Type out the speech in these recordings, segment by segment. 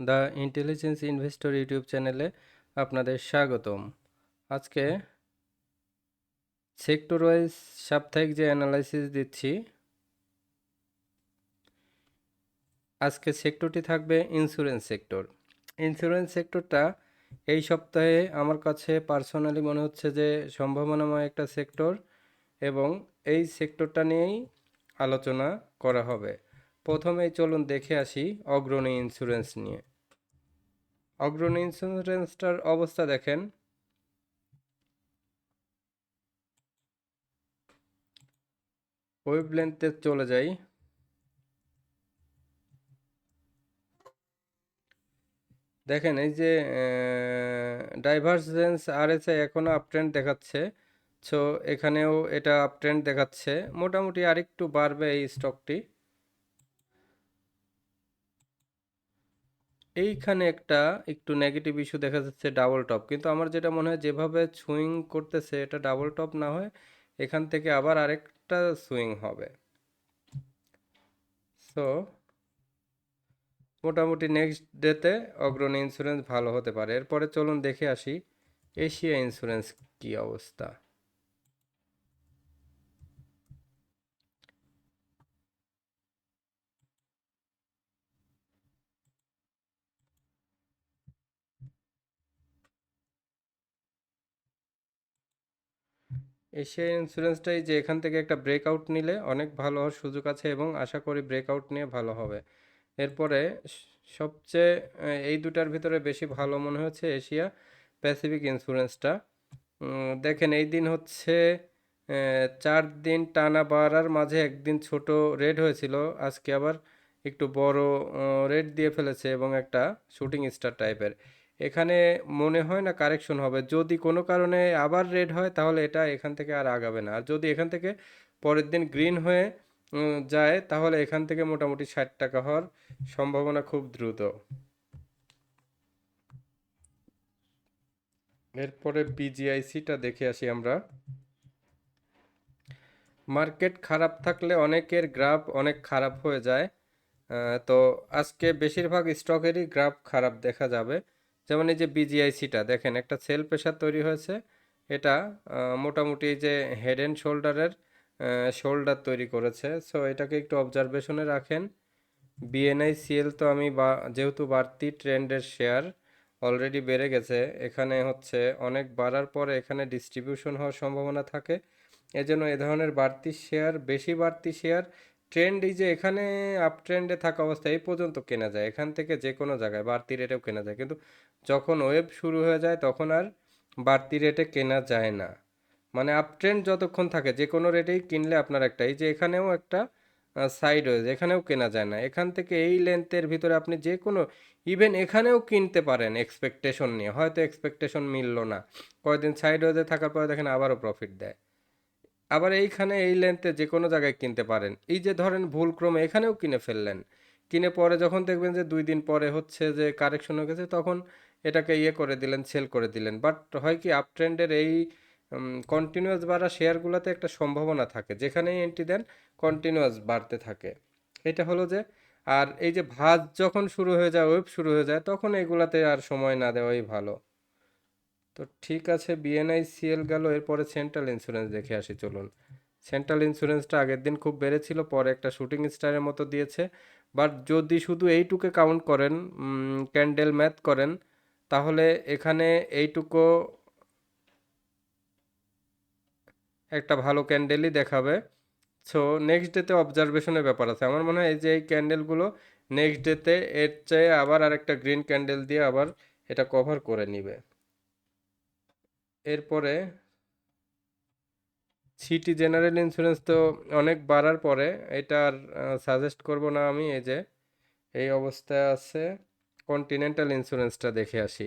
The intelligence investor YouTube চ্যানেলে আপনাদের স্বাগতম। আজকে সেক্টর ওয়াইজ সাপ্তাহিক যে অ্যানালাইসিস দিচ্ছি, আজকে সেক্টরটি থাকবে ইন্স্যুরেন্স সেক্টর। ইন্স্যুরেন্স সেক্টরটা এই সপ্তাহে আমার কাছে পার্সোনালি মনে হচ্ছে যে সম্ভাবনাময় একটা সেক্টর, এবং এই সেক্টরটা নিয়েই আলোচনা করা হবে। প্রথমেই চলুন দেখে আসি অগ্রণী ইন্স্যুরেন্স নিয়ে। অগ্রণী ইন্স্যুরেন্সটার অবস্থা দেখেন, ওয়েভলেন্থে চলে যাই। দেখেন এই যে ডাইভারজেন্স আরএসআই এখনো আপ ট্রেন্ড দেখাচ্ছে, সো এখানেও এটা আপ ট্রেন্ড দেখাচ্ছে। মোটামুটি আরেকটু বাড়বে এই স্টকটি। এইখানে একটা একটু নেগেটিভ ইস্যু দেখা যাচ্ছে, ডাবল টপ, কিন্তু আমার যেটা মনে হয় যেভাবে সুইং করতেছে এটা ডাবল টপ না হয় এখান থেকে আবার আরেকটা সুইং হবে। সো মোটামুটি নেক্সট ডেতে অগ্রণী ইন্স্যুরেন্স ভালো হতে পারে। এরপরে চলুন দেখে আসি এশিয়া ইন্স্যুরেন্স কি অবস্থা। এশিয়া ইন্স্যুরেন্সটাই যে এখান থেকে একটা ব্রেকআউট নিলে অনেক ভালো হওয়ার সুযোগ আছে, এবং আশা করি ব্রেকআউট নিয়ে ভালো হবে। এরপরে সবচেয়ে এই দুটার ভিতরে বেশি ভালো মনে হচ্ছে এশিয়া প্যাসিফিক ইন্স্যুরেন্সটা। দেখেন এই দিন হচ্ছে 4 দিন টানা বাড়ার মাঝে একদিন ছোট রেড হয়েছিল, আজকে আবার একটু বড় রেড দিয়ে ফেলেছে এবং একটা শুটিং স্টার টাইপের। এখানে মনে হয় না কারেকশন হবে। যদি কোনো কারণে আবার রেড হয় তাহলে এটা এখান থেকে আর আগাবে না, আর যদি এখান থেকে পরের দিন গ্রিন হয়ে যায় তাহলে এখান থেকে মোটামুটি 60 টাকা হওয়ার সম্ভাবনা খুব দ্রুত। এরপরে বিজিআইসিটা দেখে আসি আমরা। মার্কেট খারাপ থাকলে অনেকের গ্রাফ অনেক খারাপ হয়ে যায়। তো আজকে বেশিরভাগ স্টকেরই গ্রাফ খারাপ দেখা যাবে। যেমন এই যে বিজিআইসিটা দেখেন, একটা সেল প্রেশার তৈরি হয়েছে। এটা মোটামুটি এই যে হেড অ্যান্ড শোল্ডারের শোল্ডার তৈরি করেছে, সো এটাকে একটু অবজারভেশনে রাখেন। বিএনআইসিএল তো আমি যেহেতু বাড়তি ট্রেন্ডের শেয়ার অলরেডি বেড়ে গেছে, এখানে হচ্ছে অনেক বাড়ার পরে এখানে ডিস্ট্রিবিউশন হওয়ার সম্ভাবনা থাকে। এজন্য এ ধরনের বাড়তি শেয়ার, বেশি বাড়তি শেয়ার ট্রেন্ড এই যে এখানে আপ ট্রেন্ডে থাকা অবস্থায় এই পর্যন্ত কেনা যায়, এখান থেকে যে কোনো জায়গায় বাড়তি রেটেও কেনা যায়, কিন্তু যখন ওয়েভ শুরু হয়ে যায় তখন আর বাড়তি রেটে কেনা যায় না। মানে আপ ট্রেন্ড যতক্ষণ থাকে যে কোনো রেটেই কিনলে আপনার একটা, এই যে এখানেও একটা সাইডওয়েজ, এখানেও কেনা যায় না। এখান থেকে এই লেন্থের ভিতরে আপনি যে কোনো, ইভেন এখানেও কিনতে পারেন এক্সপেকটেশন নিয়ে, হয়তো এক্সপেকটেশন মিললো না, কয়েকদিন সাইডওয়েজে থাকার পরে দেখেন আবারও প্রফিট দেয়। আবার এইখানে এই লেন্থে যে কোনো জায়গায় কিনতে পারেন। এই যে ধরেন ভুলক্রমে এখানেও কিনে ফেললেন, কিনে পরে যখন দেখবেন যে 2 দিন পরে হচ্ছে যে কারেকশন হয়ে গেছে, তখন এটাকে ইয়ে করে দিলেন, সেল করে দিলেন। বাট হয় কি, আপ ট্রেন্ডের এই কন্টিনিউয়াস বাড়া শেয়ারগুলোতে একটা সম্ভাবনা থাকে, যেখানেই এন্ট্রি দেন কন্টিনিউয়াস বাড়তে থাকে। এটা হলো যে, আর এই যে ভাঁজ যখন শুরু হয়ে যায়, ওয়েভ শুরু হয়ে যায়, তখন এগুলাতে আর সময় না দেওয়াই ভালো। তো ঠিক আছে, বিএনআইসিএল গেল, এরপরে সেন্ট্রাল ইন্স্যুরেন্স দেখে আসি চলুন। সেন্ট্রাল ইন্স্যুরেন্সটা আগের দিন খুব বেড়েছিল, পরে একটা শুটিং স্টারের মতো দিয়েছে। বাট যদি শুধু এইটুকে কাউন্ট করেন, ক্যান্ডেল ম্যাথ করেন, তাহলে এখানে এইটুকু একটা ভালো ক্যান্ডেলই দেখাবে। সো নেক্সট ডেতে অবজারভেশনের ব্যাপার আছে। আমার মনে হয় এই যে এই ক্যান্ডেলগুলো নেক্সট ডেতে এর চেয়ে আবার আরেকটা গ্রিন ক্যান্ডেল দিয়ে আবার এটা কভার করে নিবে। এরপরে সিটি জেনারেল ইন্স্যুরেন্স তো অনেক বাড়ার পরে এটা আর সাজেস্ট করব না আমি। এই যে এই অবস্থায় আছে, কন্টিনেন্টাল ইন্স্যুরেন্সটা দেখে আসি।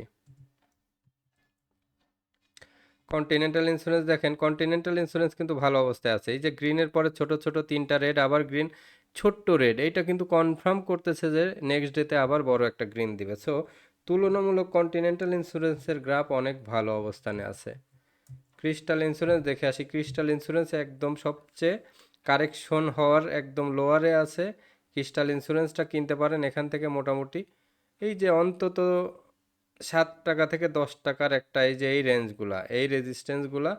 কন্টিনেন্টাল ইন্স্যুরেন্স দেখেন, কন্টিনেন্টাল ইন্স্যুরেন্স কিন্তু ভালো অবস্থায় আছে। এই যে গ্রিনের পরে ছোট ছোট 3টা রেড, আবার গ্রিন, ছোট্ট রেড, এইটা কিন্তু কনফার্ম করতেছে যে নেক্সট ডেতে আবার বড় একটা গ্রিন দিবে। সো তুলনামূলক কন্টিনেন্টাল ইন্স্যুরেন্সের গ্রাফ অনেক ভালো অবস্থানে আছে। ক্রিস্টাল ইন্স্যুরেন্স দেখে আসি। ক্রিস্টাল ইন্স্যুরেন্স একদম সবচেয়ে কারেকশন হওয়ার একদম লোয়ারে আছে। ক্রিস্টাল ইন্স্যুরেন্সটা কিনতে পারেন এখান থেকে মোটামুটি এই যে অন্তত 7 টাকা থেকে 10 টাকার একটা এই যে এই রেঞ্জগুলা এই রেজিস্ট্যান্সগুলা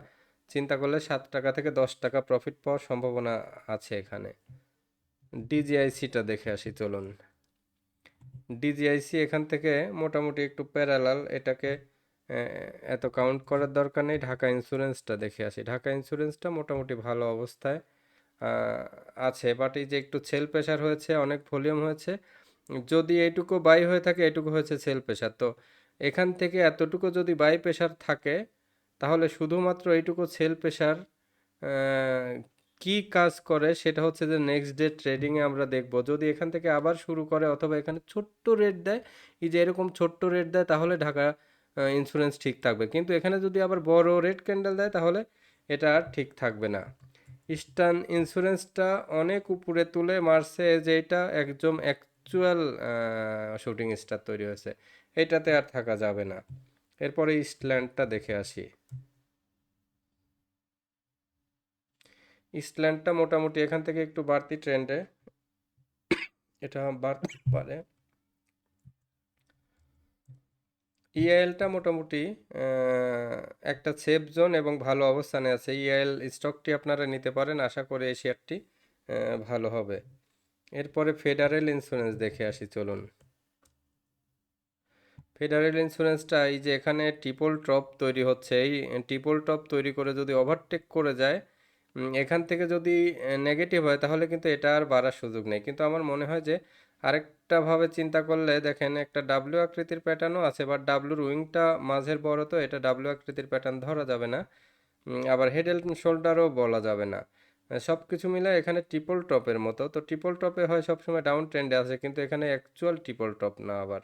চিন্তা করলে 7 টাকা থেকে 10 টাকা প্রফিট পাওয়ার সম্ভাবনা আছে এখানে। ডিজিআইসিটা দেখে আসি চলুন। ডিজিআইসি এখান থেকে মোটামুটি একটু প্যারালাল, এটাকে এত কাউন্ট করার দরকার নেই। ঢাকা ইন্স্যুরেন্সটা দেখে আসি। ঢাকা ইন্স্যুরেন্সটা মোটামুটি ভালো অবস্থায় আহ, আছে, বাট এই যে একটু সেল প্রেশার হয়েছে, অনেক ভলিউম হয়েছে। যদি এইটুকু বাই হয়ে থাকে, এটুকু হয়েছে সেল প্রেশার, তো এখান থেকে এতটুকু যদি বাই প্রেশার থাকে তাহলে শুধুমাত্র এইটুকু সেল প্রেশার কি কাজ করে সেটা হচ্ছে যে নেক্সট ডে ট্রেডিংয়ে আমরা দেখব। যদি এখান থেকে আবার শুরু করে অথবা এখানে ছোট্ট রেট দেয়, এই যে এরকম ছোট্ট রেট দেয়, তাহলে ঢাকা ইন্স্যুরেন্স ঠিক থাকবে। কিন্তু এখানে যদি আবার বড় রেড ক্যান্ডেল দেয় তাহলে এটা আর ঠিক থাকবে না। ইস্টার্ন ইন্স্যুরেন্সটা অনেক উপরে তুলে মারছে, যে এটা একদম অ্যাকচুয়াল শুটিং স্টার তৈরি হয়েছে, এটাতে আর থাকা যাবে না। এরপরে ইস্টল্যান্ডটা দেখে আসি। ইস্টল্যান্ডটা মোটামুটি এখান থেকে একটু বাড়তি ট্রেন্ডে, এটা বাড়তে পারে। ইআইএলটা মোটামুটি একটা সেফ জোন এবং ভালো অবস্থানে আছে। ইআইএল স্টকটি আপনারা নিতে পারেন, আশা করি এই শেয়ারটি ভালো হবে। এরপরে ফেডারেল ইন্স্যুরেন্স দেখে আসি চলুন। ফেডারেল ইন্স্যুরেন্সটা এই যে এখানে ট্রিপল টপ তৈরি হচ্ছে, এই ট্রিপল টপ তৈরি করে যদি ওভারটেক করে যায়, এখান থেকে যদি নেগেটিভ হয় তাহলে কিন্তু এটা আর বাড়ার সুযোগ নেই। কিন্তু আমার মনে হয় যে আরেকটা ভাবে চিন্তা করলে দেখেন, একটা ডাব্লিউ আকৃতির প্যাটার্নও আছে, বাট ডাব্লিউর উইংটা মাঝের বড়, তো এটা ডাব্লিউ আকৃতির প্যাটার্ন ধরা যাবে না। আবার হেড এন্ড শোল্ডারও বলা যাবে না। সব কিছু মিলে এখানে ট্রিপল টপের মতো, তো ট্রিপল টপে হয় সবসময় ডাউন ট্রেন্ডে আছে, কিন্তু এখানে অ্যাকচুয়াল ট্রিপল টপ না আবার।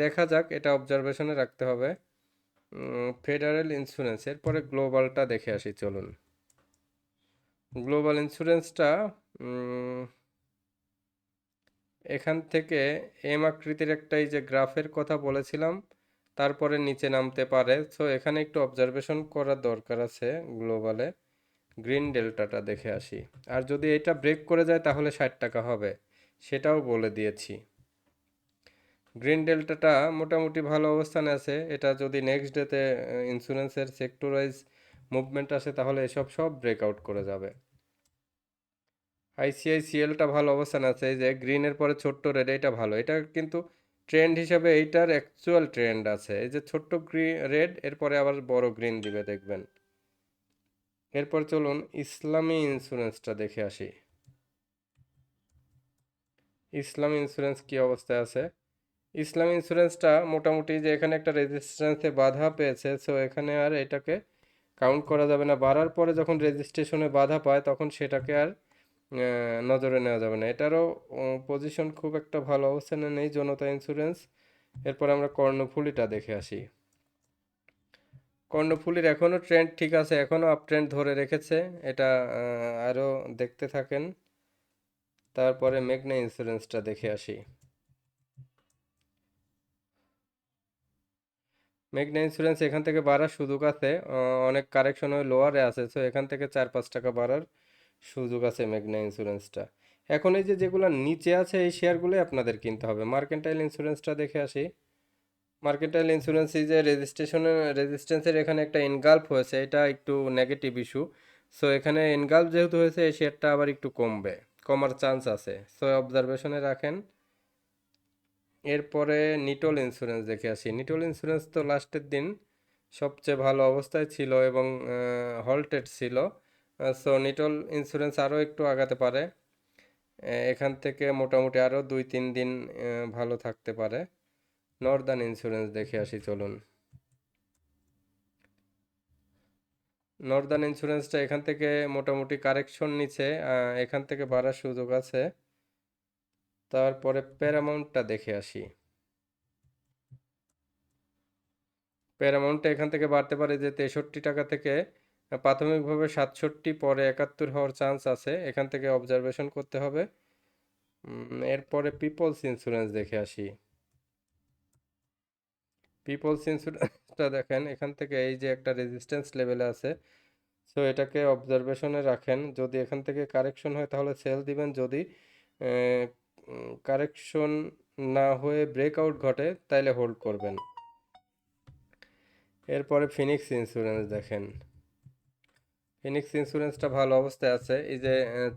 দেখা যাক, এটা অবজারভেশনে রাখতে হবে। ফেডারেল ইন্স্যুরেন্সের পরে গ্লোবালটা দেখে আসি চলুন। গ্লোবাল ইন্স্যুরেন্সটা এখান থেকে এম আকৃতির একটা এই যে গ্রাফের কথা বলেছিলাম, তারপরে নিচে নামতে পারে। সো এখানে একটু অবজারভেশন করার দরকার আছে গ্লোবালে। গ্রিন ডেল্টাটা দেখে আসি। আর যদি এটা ব্রেক করে যায় তাহলে 60 টাকা হবে, সেটাও বলে দিয়েছি। গ্রিন ডেল্টাটা মোটামুটি ভালো অবস্থানে আছে। এটা যদি নেক্সট ডেতে ইন্স্যুরেন্সের সেক্টর ওয়াইজ মুভমেন্ট আসে তাহলে এসব সব ব্রেকআউট করে যাবে। আইসিআইসিএলটা ভালো অবস্থানে আছে, এই যে গ্রিনের পরে ছোট্ট রেড, এটা ভালো। এটা কিন্তু ট্রেন্ড হিসাবে এইটার অ্যাকচুয়াল ট্রেন্ড আছে, এই যে ছোট্ট রেড, এরপরে আবার বড় গ্রিন দিবে দেখবেন। এরপর চলুন ইসলামী ইন্স্যুরেন্সটা দেখে আসি। ইসলামী ইন্স্যুরেন্স কি অবস্থায় আছে? ইসলাম ইন্স্যুরেন্সটা মোটামুটি যে এখানে একটা রেজিস্ট্যান্সে বাধা পেয়েছে, সো এখানে আর এটাকে কাউন্ট করা যাবে না। বাড়ার পরে যখন রেজিস্ট্রেশনে বাধা পায় তখন সেটাকে আর নজরে নেওয়া যাবে না। এটারও পজিশন খুব একটা ভালো অবস্থানে নেই জনতা ইন্স্যুরেন্স। এরপর আমরা কর্ণফুলীটা দেখে আসি। কর্ণফুলীর এখনও ট্রেন্ড ঠিক আছে, এখনও আপ ট্রেন্ড ধরে রেখেছে। এটা আরও দেখতে থাকেন। তারপরে মেঘনা ইন্স্যুরেন্সটা দেখে আসি। মেঘনা ইন্স্যুরেন্স এখান থেকে বাড়ার সুযোগ আছে, অনেক কারেকশন হয়ে লোয়ারে আছে, সো এখান থেকে 4-5 টাকা বাড়ার সুযোগ আছে মেঘনা ইন্স্যুরেন্সটা। এখন এই যে যেগুলো নিচে আছে এই শেয়ারগুলোই আপনাদের কিনতে হবে। মার্কেন্টাইল ইন্স্যুরেন্সটা দেখে আসি। মার্কেন্টাইল ইন্স্যুরেন্স এই যে রেজিস্ট্যান্সের এখানে একটা এনগাল্ফ হয়েছে, এটা একটু নেগেটিভ ইস্যু। সো এখানে এনগাল্ফ যেহেতু হয়েছে, এই শেয়ারটা আবার একটু কমবে, কমার চান্স আছে, সো অবজারভেশনে রাখেন। এরপরে নিটোল ইন্স্যুরেন্স দেখে আসি। নিটোল ইন্স্যুরেন্স তো লাস্টের দিন সবচেয়ে ভালো অবস্থায় ছিল এবং হল্টেড ছিল। সো নিটোল ইন্স্যুরেন্স আরও একটু আগাতে পারে। এখান থেকে মোটামুটি আরও 2-3 দিন ভালো থাকতে পারে। নর্দার্ন ইন্স্যুরেন্স দেখে আসি চলুন। নর্দার্ন ইন্স্যুরেন্সটা এখান থেকে মোটামুটি কারেকশন নিচ্ছে, এখান থেকে বাড়ার সুযোগ আছে। তারপরে প্যারামাউন্টটা দেখে আসি। প্যারামাউন্টটা এখান থেকে বাড়তে পারে যে 63 টাকা থেকে প্রাথমিকভাবে 67, পরে 71 হওয়ার চান্স আছে, এখান থেকে অবজারভেশন করতে হবে। এরপরে পিপলস ইন্স্যুরেন্স দেখে আসি। পিপলস ইন্স্যুরেন্সটা দেখেন এখান থেকে এই যে একটা রেজিস্ট্যান্স লেভেলে আছে, সো এটাকে অবজারভেশনে রাখেন। যদি এখান থেকে কারেকশন হয় তাহলে সেল দিবেন, যদি কারেকশন না হয়ে ব্রেকআউট ঘটে তাইলে হোল্ড করবেন। এরপরে ফিনিক্স ইন্স্যুরেন্স দেখেন, ফিনিক্স ইন্স্যুরেন্সটা ভালো অবস্থায় আছে। এই যে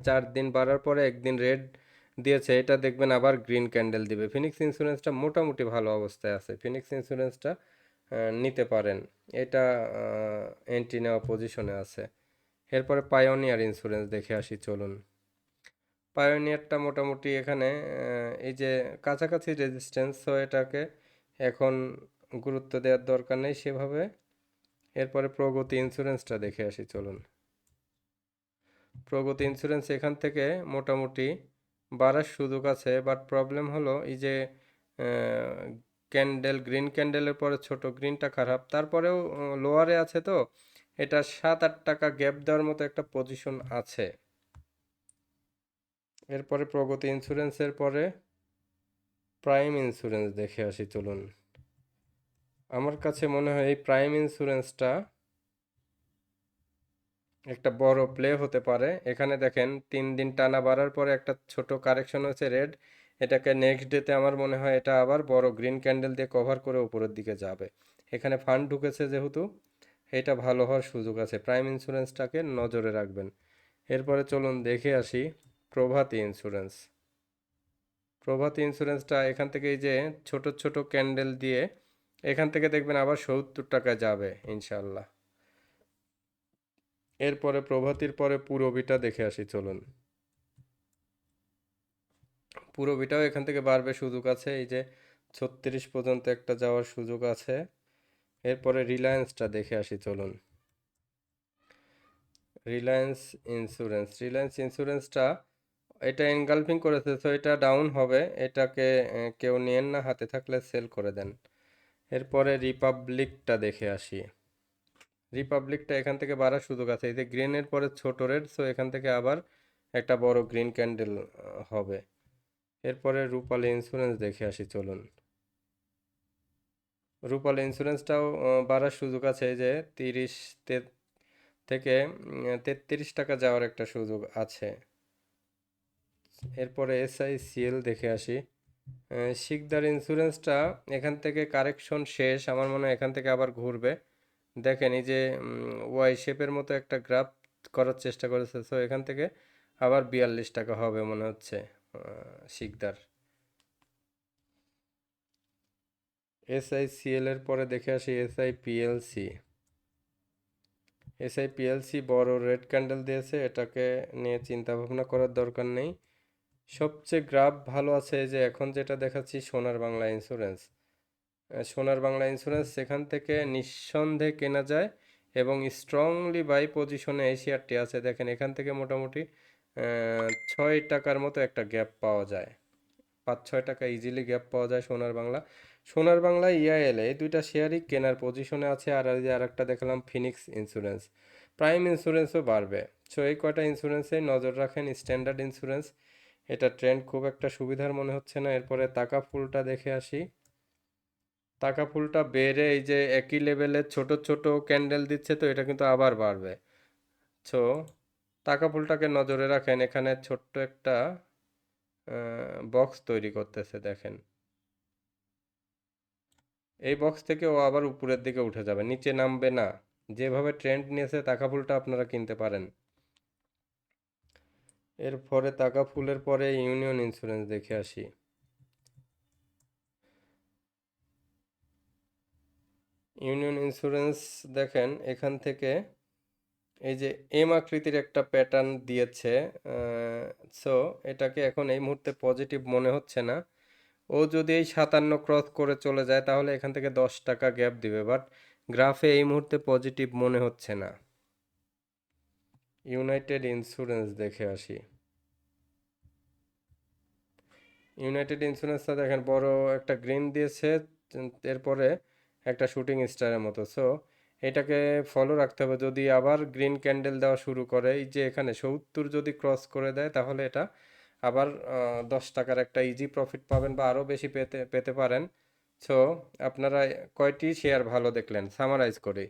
4 দিন বাড়ার পরে একদিন রেড দিয়েছে, এটা দেখবেন আবার গ্রিন ক্যান্ডেল দিবে। ফিনিক্স ইন্স্যুরেন্সটা মোটামুটি ভালো অবস্থায় আছে, ফিনিক্স ইন্স্যুরেন্সটা নিতে পারেন। এটা এন্ট্রি নেওয়া পজিশনে আছে। এরপরে পায়োনিয়ার ইন্স্যুরেন্স দেখে আসি চলুন। পায়োনিয়ারটা মোটামুটি এখানে এই যে কাছাকাছি রেজিস্ট্যান্স, তো এটাকে এখন গুরুত্ব দেওয়ার দরকার নেই সেভাবে। এরপরে প্রগতি ইন্স্যুরেন্সটা দেখে আসি চলুন। প্রগতি ইন্স্যুরেন্স এখান থেকে মোটামুটি বাড়ার সুযোগ আছে, বাট প্রবলেম হলো এই যে ক্যান্ডেল, গ্রিন ক্যান্ডেলের পরে ছোট গ্রিনটা খারাপ, তারপরেও লোয়ারে আছে, তো এটা 7-8 টাকা গ্যাপ দেওয়ার মতো একটা পজিশন আছে। এরপরে প্রগতি ইন্স্যুরেন্সের পরে প্রাইম ইন্স্যুরেন্স দেখে আসি চলুন। আমার কাছে মনে হয় এই প্রাইম ইন্স্যুরেন্সটা একটা বড় প্লে হতে পারে। এখানে দেখেন 3 দিন টানা বাড়ার পরে একটা ছোট কারেকশন হয়েছে রেড, এটাকে নেক্সট ডেতে আমার মনে হয় এটা আবার বড় গ্রিন ক্যান্ডেল দিয়ে কভার করে উপরের দিকে যাবে। এখানে ফান্ড ঢুকেছে যেহেতু, এটা ভালো হওয়ার সুযোগ আছে, প্রাইম ইন্স্যুরেন্সটাকে নজরে রাখবেন। এরপরে চলুন দেখে আসি প্রভাতী ইন্স্যুরেন্স। প্রভাতী ইন্স্যুরেন্সটা এখান থেকে এই যে ছোট ছোট ক্যান্ডেল দিয়ে এখান থেকে দেখবেন আবার 70 টাকা যাবে ইনশাল্লাহ। এরপরে প্রভাতীর পরে পুরবিটা দেখে আসি চলুন। পুরবিটাও এখান থেকে বাড়বে, সুযোগ আছে, এই যে 36 পর্যন্ত একটা যাওয়ার সুযোগ আছে। এরপরে রিলায়েন্সটা দেখে আসি চলুন। রিলায়েন্স ইন্স্যুরেন্সটা এটা এনগালফিং করেছে, তো এটা ডাউন হবে, এটাকে কেউ নেন না, হাতে থাকলে সেল করে দেন। এরপরে রিপাবলিকটা দেখে আসি। রিপাবলিকটা এখান থেকে বাড়ার সুযোগ আছে, এই যে গ্রিনের পরে ছোট রেড, সো এখান থেকে আবার একটা বড় গ্রিন ক্যান্ডেল হবে। এরপরে রূপালী ইন্স্যুরেন্স দেখে আসি চলুন। রূপালী ইন্স্যুরেন্সটাও বাড়ার সুযোগ আছে, এই যে 30 থেকে 33 টাকা যাওয়ার একটা সুযোগ আছে। এরপরে SICL দেখে আসি। শিকদার ইন্স্যুরেন্সটা এখান থেকে কারেকশন শেষ, আমার মনে হয় এখান থেকে আবার ঘুরবে। দেখেন এই যে ওয়াই শেপের মতো একটা গ্রাফ করার চেষ্টা করেছে, সো এখান থেকে আবার 42 টাকা হবে মনে হচ্ছে শিকদার। SICL এর পরে দেখে আসি SIPLC। বড় রেড ক্যান্ডেল দিয়েছে, এটাকে নিয়ে চিন্তা ভাবনা করার দরকার নেই। সবচেয়ে গ্রাফ ভালো আছে এই যে এখন যেটা দেখাচ্ছি সোনার বাংলা ইন্স্যুরেন্স। সোনার বাংলা ইন্স্যুরেন্স সেখান থেকে নিঃসন্দেহে কেনা যায় এবং স্ট্রংলি বাই পজিশনে এই শেয়ারটি আছে। দেখেন এখান থেকে মোটামুটি 6 টাকার মতো একটা গ্যাপ পাওয়া যায়, 5-6 টাকা ইজিলি গ্যাপ পাওয়া যায় সোনার বাংলা। সোনার বাংলা EIL এই দুইটা শেয়ারই কেনার পজিশনে আছে। আর এই যে আরেকটা দেখালাম ফিনিক্স ইন্স্যুরেন্স, প্রাইম ইন্স্যুরেন্সও বাড়বে। সো এই কয়টা ইন্স্যুরেন্সে নজর রাখেন। স্ট্যান্ডার্ড ইন্স্যুরেন্স এটা ট্রেন্ড খুব একটা সুবিধার মনে হচ্ছে না। এরপরে টাকা ফুলটা দেখে আসি। টাকা ফুলটা বেড়ে এই যে একই লেভেলের ছোট ছোট ক্যান্ডেল দিচ্ছে, তো এটা কিন্তু আবার বাড়বে। সো টাকা ফুলটাকে নজরে রাখেন, এখানে ছোট্ট একটা বক্স তৈরি করতেছে দেখেন, এই বক্স থেকে ও আবার উপরের দিকে উঠে যাবে, নিচে নামবে না। যেভাবে ট্রেন্ড নিয়েছে টাকা ফুলটা আপনারা কিনতে পারেন। এরপরে টাকা ফুলের পরে ইউনিয়ন ইন্স্যুরেন্স দেখে আসি। ইউনিয়ন ইন্স্যুরেন্স দেখেন এখান থেকে এই যে এম আকৃতির একটা প্যাটার্ন দিয়েছে, সো এটাকে এখন এই মুহূর্তে পজিটিভ মনে হচ্ছে না। ও যদি এই 57 ক্রস করে চলে যায় তাহলে এখান থেকে 10 টাকা গ্যাপ দিবে, বাট গ্রাফে এই মুহূর্তে পজিটিভ মনে হচ্ছে না। ইউনাইটেড ইন্স্যুরেন্স দেখে আসি। ইউনাইটেড ইন্স্যুরেন্সটা দেখেন বড় একটা গ্রিন দিয়েছে, এরপরে একটা শুটিং স্টারের মতো, সো এটাকে ফলো রাখতে হবে। যদি আবার গ্রিন ক্যান্ডেল দেওয়া শুরু করে, এই যে এখানে 70 যদি ক্রস করে দেয় তাহলে এটা আবার 10 টাকার একটা ইজি প্রফিট পাবেন বা আরও বেশি পেতে পেতে পারেন। সো আপনারা কয়টি শেয়ার ভালো দেখলেন সামারাইজ করি।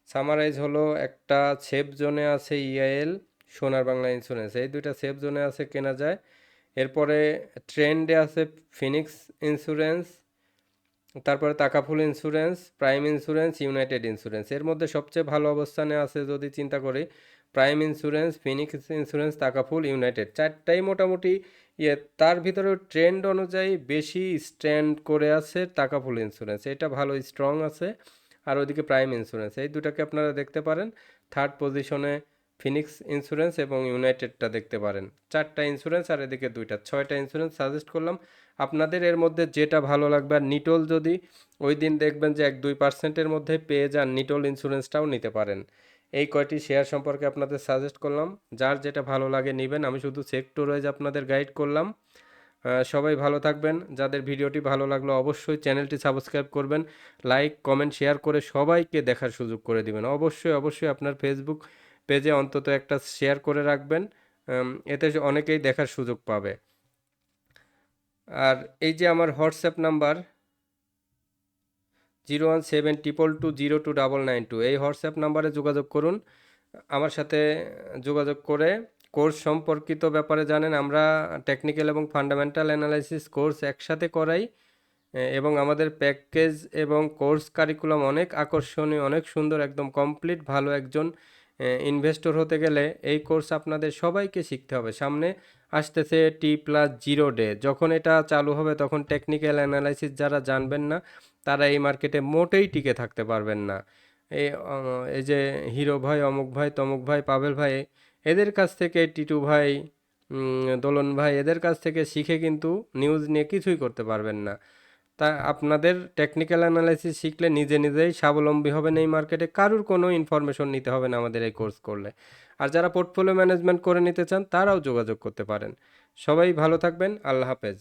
সামারাইজ হলো, একটা সেফ জোনে আছে EIL, সোনার বাংলা ইন্স্যুরেন্স, এই দুইটা সেফ জোনে আছে, কেনা যায়। এরপরে ট্রেন্ডে আছে ফিনিক্স ইন্স্যুরেন্স, তারপরে Takaful Insurance, Prime Insurance, United Insurance. এর মধ্যে সবচেয়ে ভালো অবস্থানে আছে যদি চিন্তা করি Prime Insurance, Phoenix Insurance, Takaful, United, চারটাই মোটামুটি ইয়ে। তার ভিতরে ট্রেন্ড অনুযায়ী বেশি স্ট্যান্ড করে আছে তাকাফুল ইন্স্যুরেন্স, এটা ভালো স্ট্রং আছে। আর ওইদিকে প্রাইম ইন্স্যুরেন্স, এই দুটাকে আপনারা দেখতে পারেন। থার্ড পজিশনে ফিনিক্স ইন্স্যুরেন্স এবং ইউনাইটেডটা দেখতে পারেন। চারটা ইন্স্যুরেন্স আর এদিকে দুইটা, ছয়টা ইন্স্যুরেন্স সাজেস্ট করলাম। আপনাদের এর মধ্যে যেটা ভালো লাগবে। আর নিটোল যদি ওই দিন দেখবেন যে 1-2%-এর মধ্যে পেয়ে যান, নিটোল ইন্স্যুরেন্সটাও নিতে পারেন। এই কয়টি শেয়ার সম্পর্কে আপনাদের সাজেস্ট করলাম, যার যেটা ভালো লাগে নেবেন। আমি শুধু সেক্টর ওয়াইজ আপনাদের গাইড করলাম। সবাই ভালো থাকবেন। যাদের ভিডিওটি ভালো লাগলো অবশ্যই চ্যানেলটি সাবস্ক্রাইব করবেন, লাইক কমেন্ট শেয়ার করে সবাইকে দেখার সুযোগ করে দিবেন। অবশ্যই অবশ্যই আপনার ফেসবুক পেজে অন্তত একটা শেয়ার করে রাখবেন, এতে অনেকেই দেখার সুযোগ পাবে। আর এই যে আমার হোয়াটসঅ্যাপ নাম্বার 01722202992, এই হোয়াটসঅ্যাপ নাম্বারে যোগাযোগ করুন। আমার সাথে যোগাযোগ করে কোর্স সম্পর্কিত ব্যাপারে জানেন। আমরা টেকনিক্যাল এবং ফান্ডামেন্টাল অ্যানালাইসিস কোর্স একসাথে করাই, এবং আমাদের প্যাকেজ এবং কোর্স কারিকুলাম অনেক আকর্ষণীয়, অনেক সুন্দর, একদম কমপ্লিট। ভালো একজন ইনভেস্টর হতে গেলে এই কোর্স আপনাদের সবাইকে শিখতে হবে। সামনে আসতেছে T+0 ডে, যখন এটা চালু হবে তখন টেকনিক্যাল অ্যানালাইসিস যারা জানবেন না তারা এই মার্কেটে মোটেই টিকে থাকতে পারবেন না। এই যে হিরো ভাই, অমুক ভাই, তমুক ভাই, পাবেল ভাই, এদের কাছ থেকে, টিটু ভাই, দোলন ভাই, এদের কাছ থেকে শিখে কিন্তু নিউজ নিয়ে কিছুই করতে পারবেন না। তা আপনাদের টেকনিক্যাল অ্যানালাইসিস শিখলে নিজে নিজেই স্বাবলম্বী হবেন এই মার্কেটে, কারুর কোনো ইনফরমেশন নিতে হবে না আমাদের এই কোর্স করলে। আর যারা পোর্টফোলিও ম্যানেজমেন্ট করে নিতে চান তারাও যোগাযোগ করতে পারেন। সবাই ভালো থাকবেন, আল্লাহ হাফেজ।